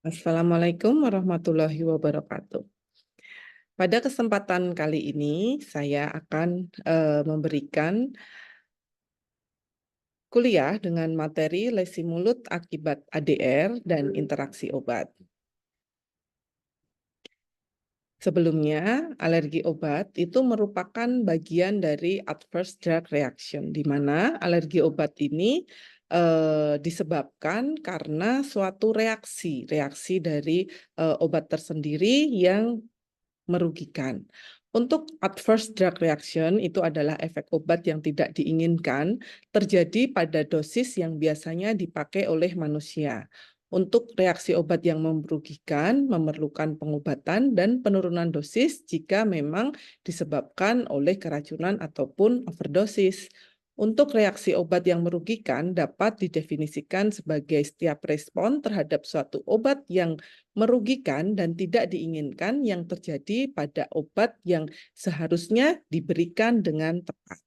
Assalamualaikum warahmatullahi wabarakatuh. Pada kesempatan kali ini, saya akan memberikan kuliah dengan materi lesi mulut akibat ADR dan interaksi obat. Sebelumnya, alergi obat itu merupakan bagian dari adverse drug reaction, di mana alergi obat ini disebabkan karena suatu reaksi dari obat tersendiri yang merugikan. Untuk adverse drug reaction itu adalah efek obat yang tidak diinginkan terjadi pada dosis yang biasanya dipakai oleh manusia. Untuk reaksi obat yang merugikan memerlukan pengobatan dan penurunan dosis jika memang disebabkan oleh keracunan ataupun overdosis. Untuk reaksi obat yang merugikan dapat didefinisikan sebagai setiap respon terhadap suatu obat yang merugikan dan tidak diinginkan yang terjadi pada obat yang seharusnya diberikan dengan tepat.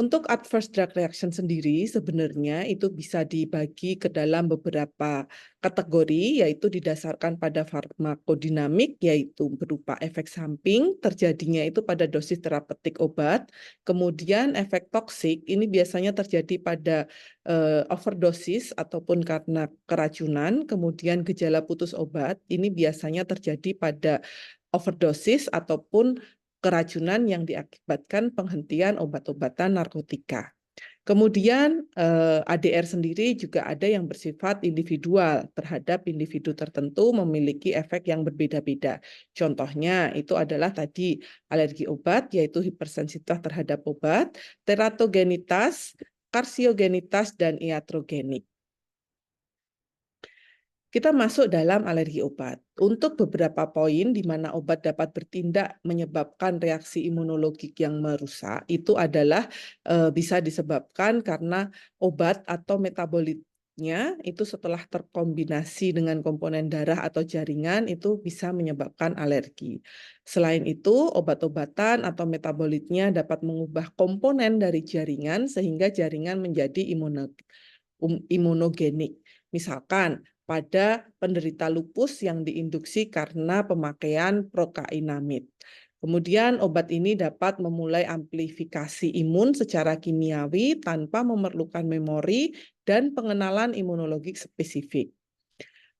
Untuk adverse drug reaction sendiri sebenarnya itu bisa dibagi ke dalam beberapa kategori, yaitu didasarkan pada farmakodinamik, yaitu berupa efek samping terjadinya itu pada dosis terapeutik obat. Kemudian efek toksik ini biasanya terjadi pada overdosis ataupun karena keracunan. Kemudian gejala putus obat ini biasanya terjadi pada overdosis ataupun keracunan yang diakibatkan penghentian obat-obatan narkotika. Kemudian ADR sendiri juga ada yang bersifat individual terhadap individu tertentu memiliki efek yang berbeda-beda. Contohnya itu adalah tadi alergi obat yaitu hipersensitivitas terhadap obat, teratogenitas, karsiogenitas, dan iatrogenik. Kita masuk dalam alergi obat. Untuk beberapa poin di mana obat dapat bertindak menyebabkan reaksi imunologik yang merusak, itu adalah bisa disebabkan karena obat atau metabolitnya itu setelah terkombinasi dengan komponen darah atau jaringan itu bisa menyebabkan alergi. Selain itu, obat-obatan atau metabolitnya dapat mengubah komponen dari jaringan sehingga jaringan menjadi imunogenik. Misalkan, pada penderita lupus yang diinduksi karena pemakaian prokainamid. Kemudian obat ini dapat memulai amplifikasi imun secara kimiawi tanpa memerlukan memori dan pengenalan imunologik spesifik.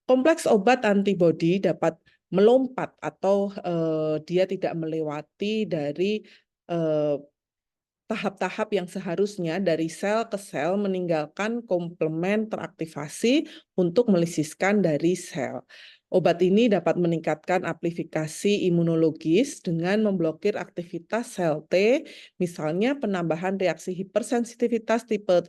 Kompleks obat antibodi dapat melompat atau dia tidak melewati dari tahap-tahap yang seharusnya dari sel ke sel meninggalkan komplement teraktivasi untuk melisiskan dari sel. Obat ini dapat meningkatkan amplifikasi imunologis dengan memblokir aktivitas sel T, misalnya penambahan reaksi hipersensitivitas tipe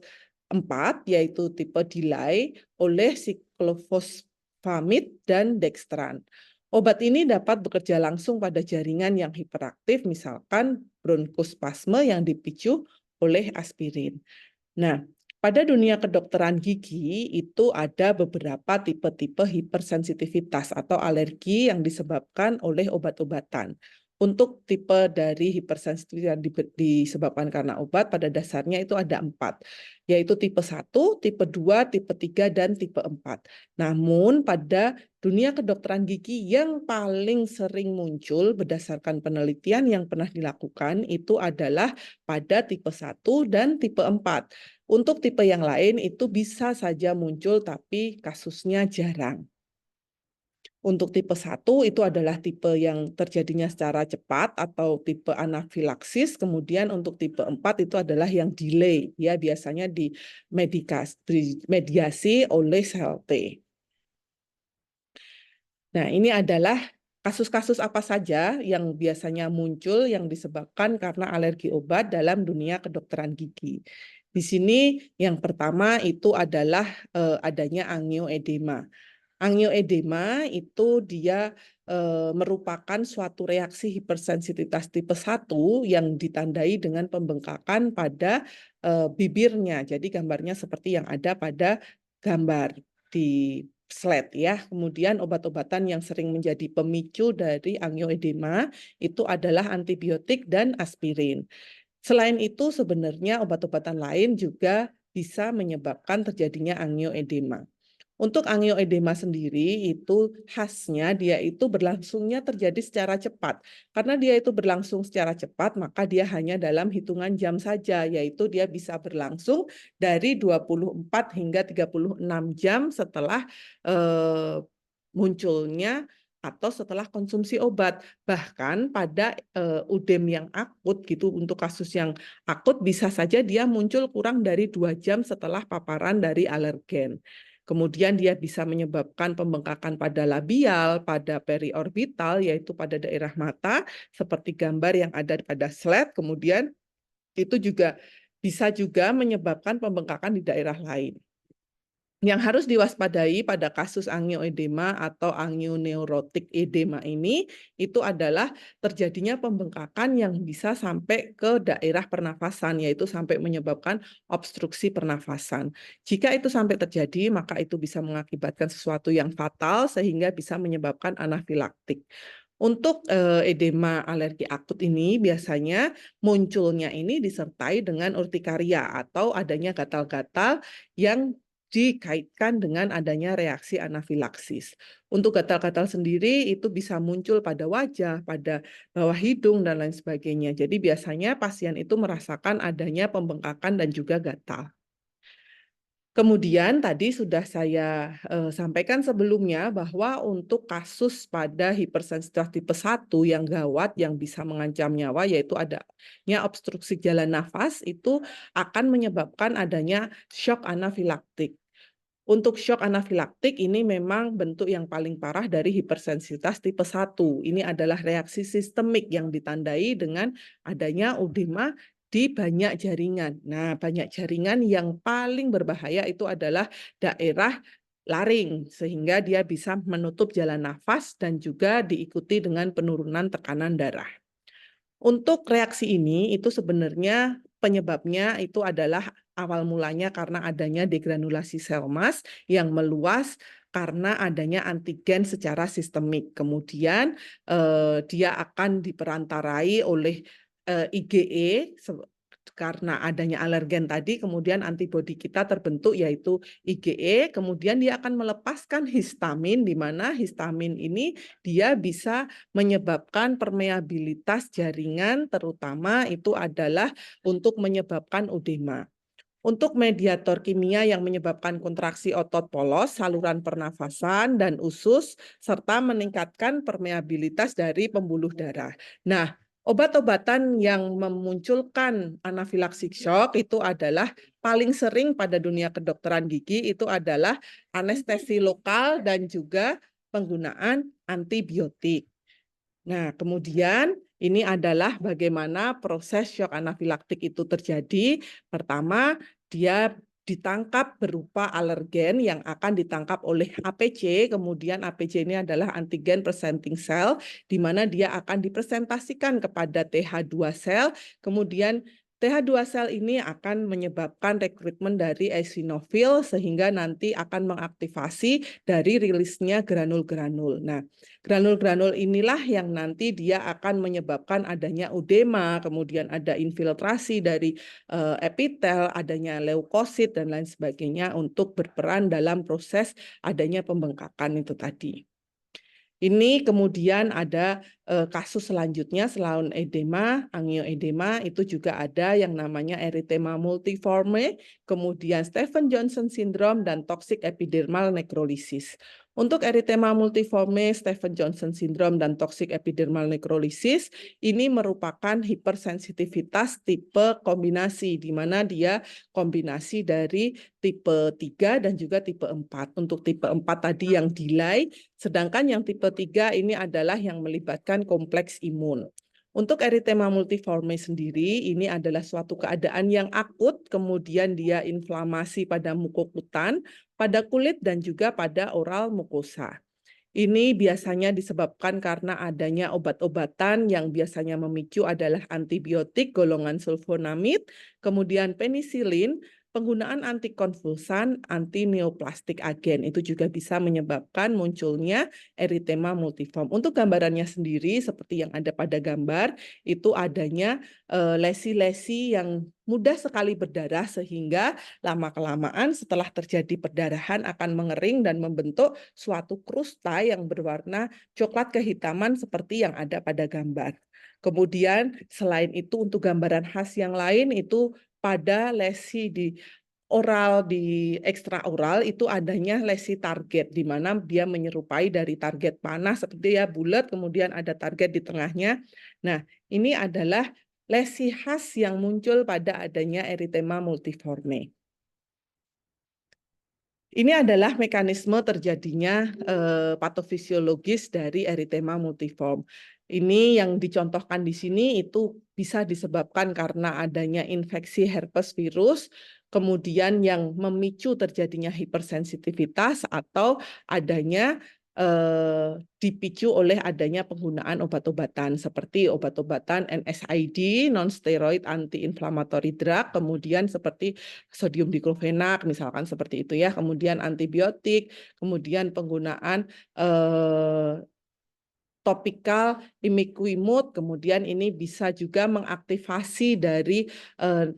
4, yaitu tipe delay, oleh siklofosfamid dan dextran. Obat ini dapat bekerja langsung pada jaringan yang hiperaktif, misalkan bronkospasme yang dipicu oleh aspirin. Nah, pada dunia kedokteran gigi itu ada beberapa tipe-tipe hipersensitivitas atau alergi yang disebabkan oleh obat-obatan. Untuk tipe dari hipersensitivitas yang disebabkan karena obat pada dasarnya itu ada 4, yaitu tipe 1, tipe 2, tipe 3, dan tipe 4. Namun pada dunia kedokteran gigi yang paling sering muncul berdasarkan penelitian yang pernah dilakukan itu adalah pada tipe 1 dan tipe 4. Untuk tipe yang lain itu bisa saja muncul tapi kasusnya jarang. Untuk tipe 1 itu adalah tipe yang terjadinya secara cepat atau tipe anafilaksis. Kemudian untuk tipe 4 itu adalah yang delay, ya biasanya dimediasi oleh sel T. Nah, ini adalah kasus-kasus apa saja yang biasanya muncul yang disebabkan karena alergi obat dalam dunia kedokteran gigi. Di sini yang pertama itu adalah adanya angioedema. Angioedema itu dia merupakan suatu reaksi hipersensitivitas tipe 1 yang ditandai dengan pembengkakan pada bibirnya. Jadi gambarnya seperti yang ada pada gambar di slide ya. Kemudian obat-obatan yang sering menjadi pemicu dari angioedema itu adalah antibiotik dan aspirin. Selain itu sebenarnya obat-obatan lain juga bisa menyebabkan terjadinya angioedema. Untuk angioedema sendiri itu khasnya dia itu berlangsungnya terjadi secara cepat. Karena dia itu berlangsung secara cepat, maka dia hanya dalam hitungan jam saja, yaitu dia bisa berlangsung dari 24 hingga 36 jam setelah munculnya atau setelah konsumsi obat. Bahkan pada udem yang akut gitu, untuk kasus yang akut bisa saja dia muncul kurang dari 2 jam setelah paparan dari alergen. Kemudian dia bisa menyebabkan pembengkakan pada labial, pada periorbital, yaitu pada daerah mata, seperti gambar yang ada pada slide. Kemudian itu juga bisa juga menyebabkan pembengkakan di daerah lain. Yang harus diwaspadai pada kasus angioedema atau angioneurotik edema ini itu adalah terjadinya pembengkakan yang bisa sampai ke daerah pernafasan, yaitu sampai menyebabkan obstruksi pernafasan. Jika itu sampai terjadi, maka itu bisa mengakibatkan sesuatu yang fatal sehingga bisa menyebabkan anafilaktik. Untuk edema alergi akut ini biasanya munculnya ini disertai dengan urtikaria atau adanya gatal-gatal yang dikaitkan dengan adanya reaksi anafilaksis. Untuk gatal-gatal sendiri itu bisa muncul pada wajah, pada bawah hidung, dan lain sebagainya. Jadi biasanya pasien itu merasakan adanya pembengkakan dan juga gatal. Kemudian tadi sudah saya sampaikan sebelumnya bahwa untuk kasus pada hipersensitivitas tipe 1 yang gawat yang bisa mengancam nyawa, yaitu adanya obstruksi jalan nafas, itu akan menyebabkan adanya shock anafilaktik. Untuk shock anafilaktik ini memang bentuk yang paling parah dari hipersensitivitas tipe 1. Ini adalah reaksi sistemik yang ditandai dengan adanya udema di banyak jaringan. Nah, banyak jaringan yang paling berbahaya itu adalah daerah laring, sehingga dia bisa menutup jalan nafas dan juga diikuti dengan penurunan tekanan darah. Untuk reaksi ini itu sebenarnya penyebabnya itu adalah awal mulanya karena adanya degranulasi sel emas yang meluas karena adanya antigen secara sistemik. Kemudian dia akan diperantarai oleh IgE karena adanya alergen tadi, kemudian antibodi kita terbentuk yaitu IgE, kemudian dia akan melepaskan histamin, di mana histamin ini dia bisa menyebabkan permeabilitas jaringan, terutama itu adalah untuk menyebabkan udema. Untuk mediator kimia yang menyebabkan kontraksi otot polos, saluran pernafasan, dan usus, serta meningkatkan permeabilitas dari pembuluh darah. Nah, obat-obatan yang memunculkan anafilaksik shock itu adalah paling sering pada dunia kedokteran gigi itu adalah anestesi lokal dan juga penggunaan antibiotik. Nah, kemudian ini adalah bagaimana proses shock anafilaktik itu terjadi. Pertama, dia ditangkap berupa alergen yang akan ditangkap oleh APC, kemudian APC ini adalah antigen presenting cell, di mana dia akan dipresentasikan kepada TH2 sel, kemudian TH2 sel ini akan menyebabkan rekrutmen dari eosinofil sehingga nanti akan mengaktifasi dari rilisnya granul-granul. Nah, granul-granul inilah yang nanti dia akan menyebabkan adanya udema, kemudian ada infiltrasi dari epitel, adanya leukosit, dan lain sebagainya untuk berperan dalam proses adanya pembengkakan itu tadi. Ini kemudian ada kasus selanjutnya selain edema, angioedema, itu juga ada yang namanya erythema multiforme, kemudian Stevens-Johnson syndrome, dan toxic epidermal necrolysis. Untuk erythema multiforme, Stevens-Johnson syndrome, dan toxic epidermal necrolysis, ini merupakan hipersensitivitas tipe kombinasi, di mana dia kombinasi dari tipe 3 dan juga tipe 4. Untuk tipe 4 tadi yang delay, sedangkan yang tipe 3 ini adalah yang melibatkan kompleks imun. Untuk erythema multiforme sendiri, ini adalah suatu keadaan yang akut, kemudian dia inflamasi pada mukokutan, pada kulit, dan juga pada oral mukosa. Ini biasanya disebabkan karena adanya obat-obatan yang biasanya memicu adalah antibiotik golongan sulfonamid, kemudian penisilin, penggunaan antikonvulsan, antineoplastik agen itu juga bisa menyebabkan munculnya eritema multiform. Untuk gambarannya sendiri seperti yang ada pada gambar, itu adanya lesi-lesi yang mudah sekali berdarah sehingga lama-kelamaan setelah terjadi perdarahan akan mengering dan membentuk suatu krusta yang berwarna coklat kehitaman seperti yang ada pada gambar. Kemudian selain itu untuk gambaran khas yang lain itu pada lesi di oral, di ekstraoral itu adanya lesi target di mana dia menyerupai dari target panah seperti ya bulat kemudian ada target di tengahnya. Nah, ini adalah lesi khas yang muncul pada adanya eritema multiforme. Ini adalah mekanisme terjadinya patofisiologis dari eritema multiform. Ini yang dicontohkan di sini itu bisa disebabkan karena adanya infeksi herpes virus, kemudian yang memicu terjadinya hipersensitivitas atau adanya dipicu oleh adanya penggunaan obat-obatan seperti obat-obatan NSAID, non-steroid anti-inflammatory drug, kemudian seperti sodium diklofenak, misalkan seperti itu ya, kemudian antibiotik, kemudian penggunaan topikal imiquimod, kemudian ini bisa juga mengaktifasi dari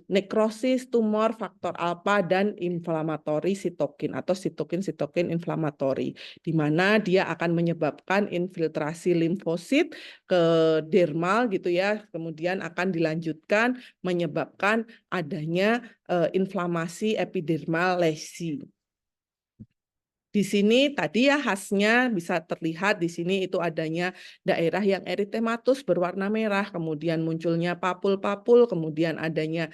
nekrosis tumor faktor alfa dan inflamatori sitokin atau sitokin inflamatori, di mana dia akan menyebabkan infiltrasi limfosit ke dermal gitu ya, kemudian akan dilanjutkan menyebabkan adanya inflamasi epidermal lesi. Di sini tadi ya khasnya bisa terlihat di sini itu adanya daerah yang eritematus berwarna merah, kemudian munculnya papul-papul, kemudian adanya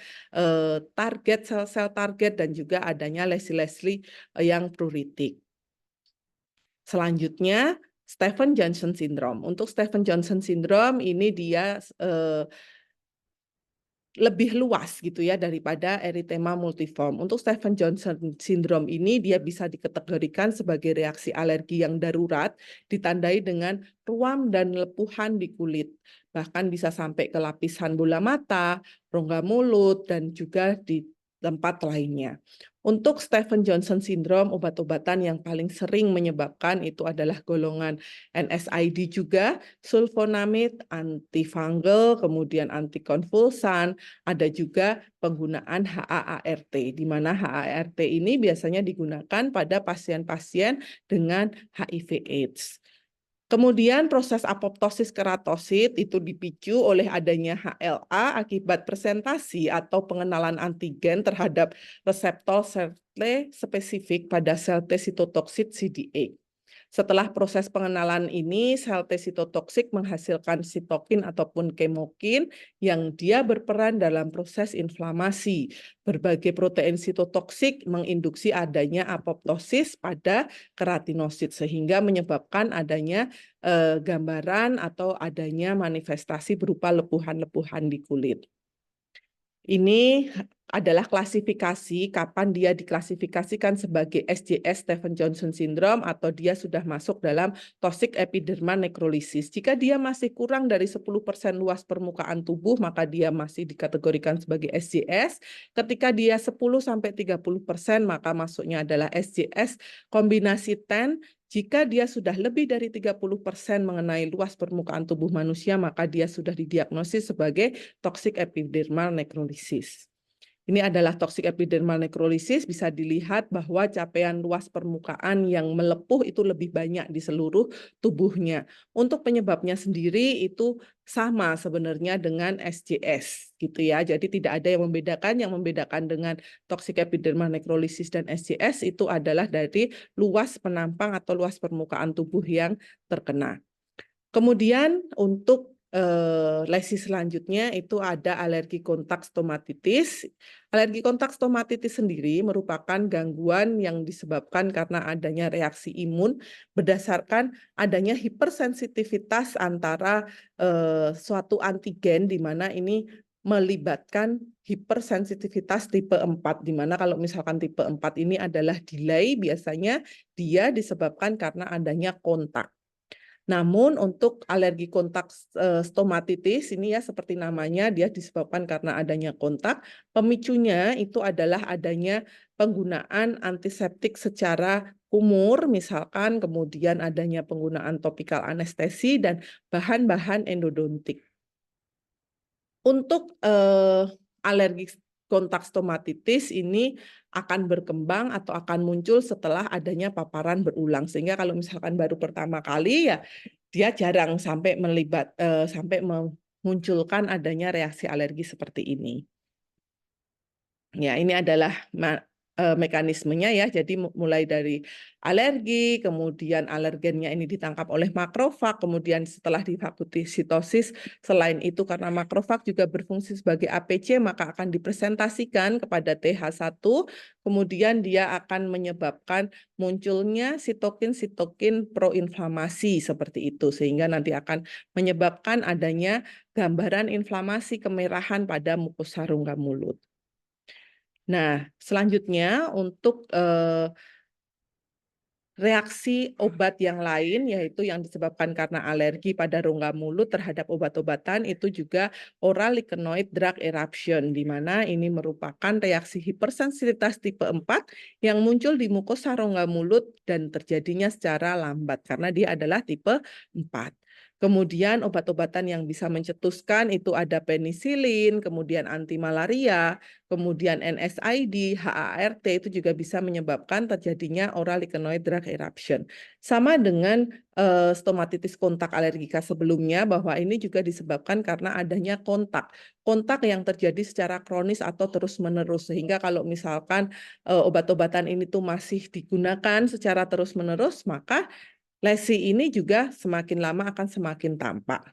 target sel-sel target dan juga adanya lesi-lesi yang pruritik. Selanjutnya Stevens-Johnson syndrome. Untuk Stevens-Johnson syndrome ini dia lebih luas gitu ya daripada eritema multiform. Untuk Stevens-Johnson syndrome ini dia bisa dikategorikan sebagai reaksi alergi yang darurat ditandai dengan ruam dan lepuhan di kulit. Bahkan bisa sampai ke lapisan bola mata, rongga mulut dan juga di tempat lainnya. Untuk Stevens-Johnson syndrome, obat-obatan yang paling sering menyebabkan itu adalah golongan NSAID juga, sulfonamid, antifungal, kemudian antikonvulsan, ada juga penggunaan HAART, di mana HAART ini biasanya digunakan pada pasien-pasien dengan HIV/AIDS. Kemudian proses apoptosis keratosit itu dipicu oleh adanya HLA akibat presentasi atau pengenalan antigen terhadap reseptor sel T spesifik pada sel T sitotoksit CD8. Setelah proses pengenalan ini, sel T sitotoksik menghasilkan sitokin ataupun kemokin yang dia berperan dalam proses inflamasi. Berbagai protein sitotoksik menginduksi adanya apoptosis pada keratinosit sehingga menyebabkan adanya gambaran atau adanya manifestasi berupa lepuhan-lepuhan di kulit. Ini adalah klasifikasi kapan dia diklasifikasikan sebagai SJS Stevens-Johnson syndrome atau dia sudah masuk dalam toxic epidermal necrolysis. Jika dia masih kurang dari 10% luas permukaan tubuh, maka dia masih dikategorikan sebagai SJS. Ketika dia 10-30%, maka masuknya adalah SJS kombinasi 10. Jika dia sudah lebih dari 30% mengenai luas permukaan tubuh manusia, maka dia sudah didiagnosis sebagai toxic epidermal necrolysis. Ini adalah toxic epidermal necrolysis, bisa dilihat bahwa capaian luas permukaan yang melepuh itu lebih banyak di seluruh tubuhnya. Untuk penyebabnya sendiri itu sama sebenarnya dengan SJS gitu ya. Jadi tidak ada yang membedakan dengan toxic epidermal necrolysis dan SJS itu adalah dari luas penampang atau luas permukaan tubuh yang terkena. Kemudian untuk lesi selanjutnya itu ada alergi kontak stomatitis. Alergi kontak stomatitis sendiri merupakan gangguan yang disebabkan karena adanya reaksi imun berdasarkan adanya hipersensitivitas antara suatu antigen di mana ini melibatkan hipersensitivitas tipe 4, di mana kalau misalkan tipe 4 ini adalah delay, biasanya dia disebabkan karena adanya kontak. Namun untuk alergi kontak stomatitis ini ya seperti namanya dia disebabkan karena adanya kontak, pemicunya itu adalah adanya penggunaan antiseptik secara kumur misalkan, kemudian adanya penggunaan topikal anestesi dan bahan-bahan endodontik. Untuk alergi kontak stomatitis ini akan berkembang atau akan muncul setelah adanya paparan berulang. Sehingga kalau misalkan baru pertama kali ya dia jarang sampai sampai memunculkan adanya reaksi alergi seperti ini. Ya, ini adalah mekanismenya ya. Jadi mulai dari alergi, kemudian alergennya ini ditangkap oleh makrofag, kemudian setelah difagositosis, selain itu karena makrofag juga berfungsi sebagai APC, maka akan dipresentasikan kepada TH1, kemudian dia akan menyebabkan munculnya sitokin-sitokin proinflamasi seperti itu, sehingga nanti akan menyebabkan adanya gambaran inflamasi kemerahan pada mukosa rongga mulut. Nah, selanjutnya untuk reaksi obat yang lain, yaitu yang disebabkan karena alergi pada rongga mulut terhadap obat-obatan, itu juga oral lichenoid drug eruption, di mana ini merupakan reaksi hipersensitivitas tipe 4 yang muncul di mukosa rongga mulut dan terjadinya secara lambat, karena dia adalah tipe 4. Kemudian obat-obatan yang bisa mencetuskan itu ada penisilin, kemudian anti malaria, kemudian NSAID, HAART itu juga bisa menyebabkan terjadinya oral lichenoid drug eruption. Sama dengan stomatitis kontak alergika sebelumnya, bahwa ini juga disebabkan karena adanya kontak. Kontak yang terjadi secara kronis atau terus-menerus. Sehingga kalau misalkan obat-obatan ini tuh masih digunakan secara terus-menerus, maka lesi ini juga semakin lama akan semakin tampak.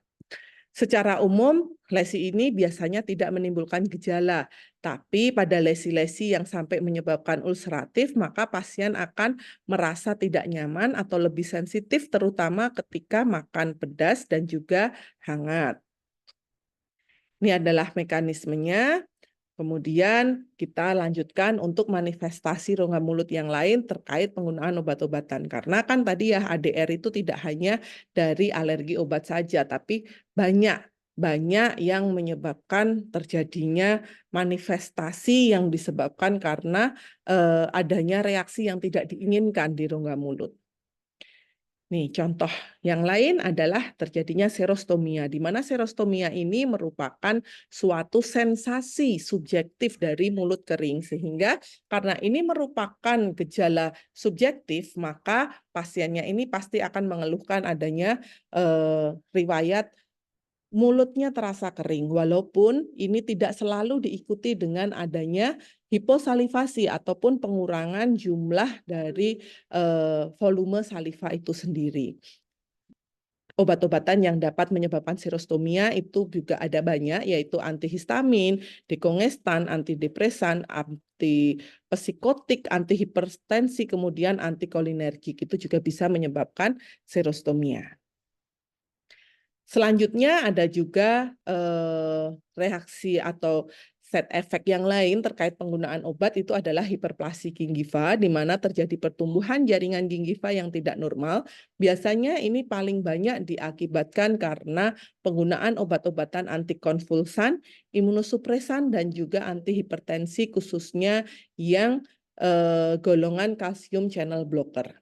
Secara umum, lesi ini biasanya tidak menimbulkan gejala, tapi pada lesi-lesi yang sampai menyebabkan ulceratif, maka pasien akan merasa tidak nyaman atau lebih sensitif, terutama ketika makan pedas dan juga hangat. Ini adalah mekanismenya. Kemudian kita lanjutkan untuk manifestasi rongga mulut yang lain terkait penggunaan obat-obatan. Karena kan tadi ya ADR itu tidak hanya dari alergi obat saja, tapi banyak yang menyebabkan terjadinya manifestasi yang disebabkan karena adanya reaksi yang tidak diinginkan di rongga mulut. Nih, contoh yang lain adalah terjadinya serostomia, di mana serostomia ini merupakan suatu sensasi subjektif dari mulut kering, sehingga karena ini merupakan gejala subjektif, maka pasiennya ini pasti akan mengeluhkan adanya riwayat mulutnya terasa kering, walaupun ini tidak selalu diikuti dengan adanya hiposalivasi ataupun pengurangan jumlah dari volume saliva itu sendiri. Obat-obatan yang dapat menyebabkan serostomia itu juga ada banyak, yaitu antihistamin, dekongestan, antidepresan, antipsikotik, antihipertensi, kemudian antikolinergik. Itu juga bisa menyebabkan serostomia. Selanjutnya ada juga reaksi atau side effect yang lain terkait penggunaan obat, itu adalah hiperplasi gingiva, di mana terjadi pertumbuhan jaringan gingiva yang tidak normal. Biasanya ini paling banyak diakibatkan karena penggunaan obat-obatan antikonvulsan, imunosupresan, dan juga antihipertensi, khususnya yang golongan kalsium channel blocker.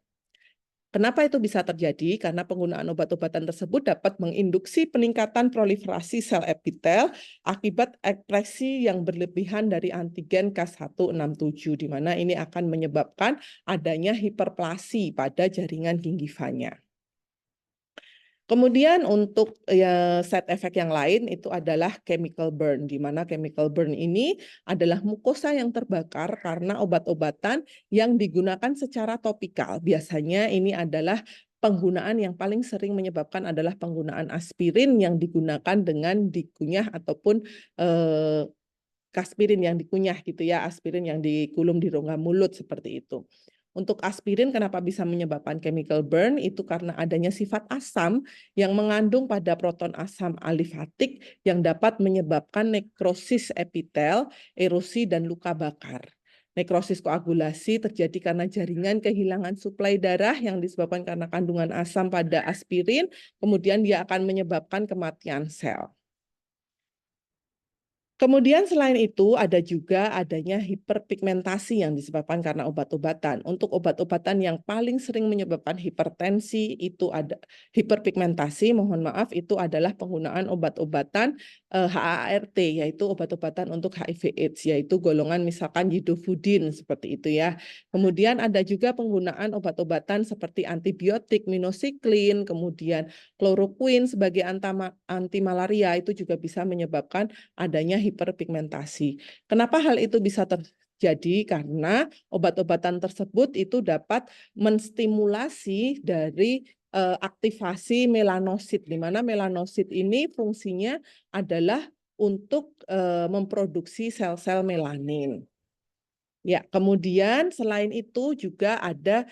Kenapa itu bisa terjadi? Karena penggunaan obat-obatan tersebut dapat menginduksi peningkatan proliferasi sel epitel akibat ekspresi yang berlebihan dari antigen K167, di mana ini akan menyebabkan adanya hiperplasi pada jaringan gingivanya. Kemudian untuk side effect yang lain itu adalah chemical burn, di mana chemical burn ini adalah mukosa yang terbakar karena obat-obatan yang digunakan secara topikal. Biasanya ini adalah penggunaan yang paling sering menyebabkan adalah penggunaan aspirin yang digunakan dengan dikunyah ataupun aspirin yang dikunyah gitu ya, aspirin yang dikulum di rongga mulut seperti itu. Untuk aspirin kenapa bisa menyebabkan chemical burn? Itu karena adanya sifat asam yang mengandung pada proton asam alifatik yang dapat menyebabkan nekrosis epitel, erosi, dan luka bakar. Nekrosis koagulasi terjadi karena jaringan kehilangan suplai darah yang disebabkan karena kandungan asam pada aspirin, kemudian dia akan menyebabkan kematian sel. Kemudian selain itu ada juga adanya hiperpigmentasi yang disebabkan karena obat-obatan. Untuk obat-obatan yang paling sering menyebabkan hipertensi itu ada hiperpigmentasi, mohon maaf, itu adalah penggunaan obat-obatan HAART, yaitu obat-obatan untuk HIV/AIDS, yaitu golongan misalkan yidofudin seperti itu ya. Kemudian ada juga penggunaan obat-obatan seperti antibiotik, minocycline, kemudian kloroquine sebagai anti malaria itu juga bisa menyebabkan adanya hiperpigmentasi. Kenapa hal itu bisa terjadi? Karena obat-obatan tersebut itu dapat menstimulasi dari aktivasi melanosit, di mana melanosit ini fungsinya adalah untuk memproduksi sel-sel melanin. Ya, kemudian selain itu juga ada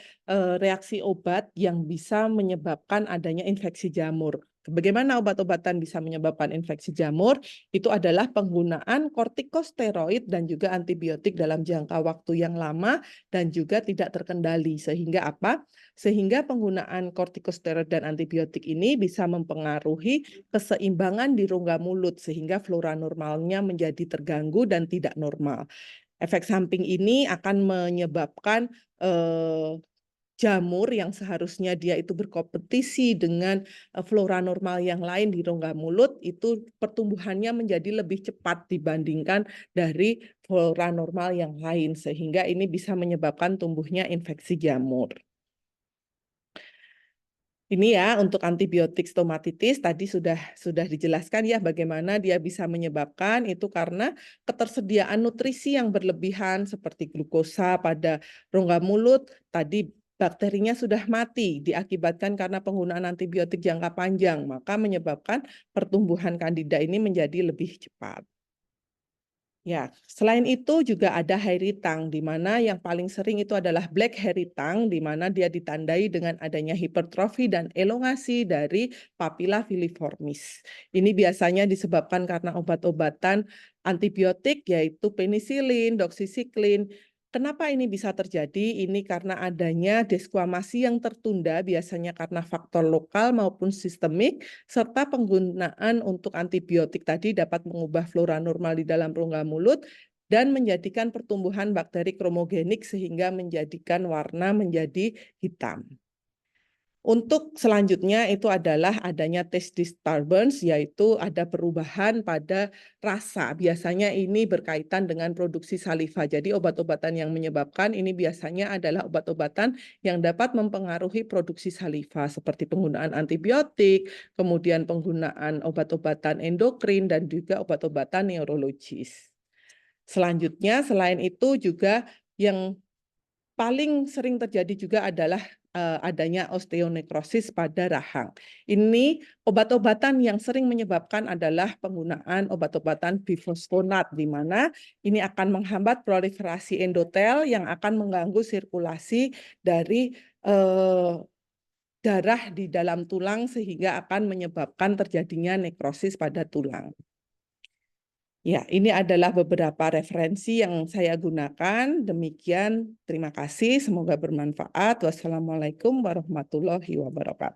reaksi obat yang bisa menyebabkan adanya infeksi jamur. Bagaimana obat-obatan bisa menyebabkan infeksi jamur? Itu adalah penggunaan kortikosteroid dan juga antibiotik dalam jangka waktu yang lama dan juga tidak terkendali. Sehingga apa? Sehingga penggunaan kortikosteroid dan antibiotik ini bisa mempengaruhi keseimbangan di rongga mulut sehingga flora normalnya menjadi terganggu dan tidak normal. Efek samping ini akan menyebabkan jamur yang seharusnya dia itu berkompetisi dengan flora normal yang lain di rongga mulut, itu pertumbuhannya menjadi lebih cepat dibandingkan dari flora normal yang lain, sehingga ini bisa menyebabkan tumbuhnya infeksi jamur. Ini ya untuk antibiotik stomatitis tadi sudah dijelaskan ya bagaimana dia bisa menyebabkan itu karena ketersediaan nutrisi yang berlebihan seperti glukosa pada rongga mulut, tadi bakterinya sudah mati diakibatkan karena penggunaan antibiotik jangka panjang, maka menyebabkan pertumbuhan kandida ini menjadi lebih cepat. Ya, selain itu juga ada hairy tongue, di mana yang paling sering itu adalah black hairy tongue, di mana dia ditandai dengan adanya hipertrofi dan elongasi dari papilla filiformis. Ini biasanya disebabkan karena obat-obatan antibiotik, yaitu penisilin, doksisiklin. Kenapa ini bisa terjadi? Ini karena adanya desquamasi yang tertunda, biasanya karena faktor lokal maupun sistemik, serta penggunaan untuk antibiotik tadi dapat mengubah flora normal di dalam rongga mulut dan menjadikan pertumbuhan bakteri kromogenik sehingga menjadikan warna menjadi hitam. Untuk selanjutnya itu adalah adanya taste disturbance, yaitu ada perubahan pada rasa. Biasanya ini berkaitan dengan produksi saliva. Jadi obat-obatan yang menyebabkan ini biasanya adalah obat-obatan yang dapat mempengaruhi produksi saliva seperti penggunaan antibiotik, kemudian penggunaan obat-obatan endokrin dan juga obat-obatan neurologis. Selanjutnya selain itu juga yang paling sering terjadi juga adalah adanya osteonekrosis pada rahang. Ini obat-obatan yang sering menyebabkan adalah penggunaan obat-obatan bifosfonat, di mana ini akan menghambat proliferasi endotel yang akan mengganggu sirkulasi dari darah di dalam tulang sehingga akan menyebabkan terjadinya nekrosis pada tulang. Ya, ini adalah beberapa referensi yang saya gunakan. Demikian, terima kasih. Semoga bermanfaat. Wassalamualaikum warahmatullahi wabarakatuh.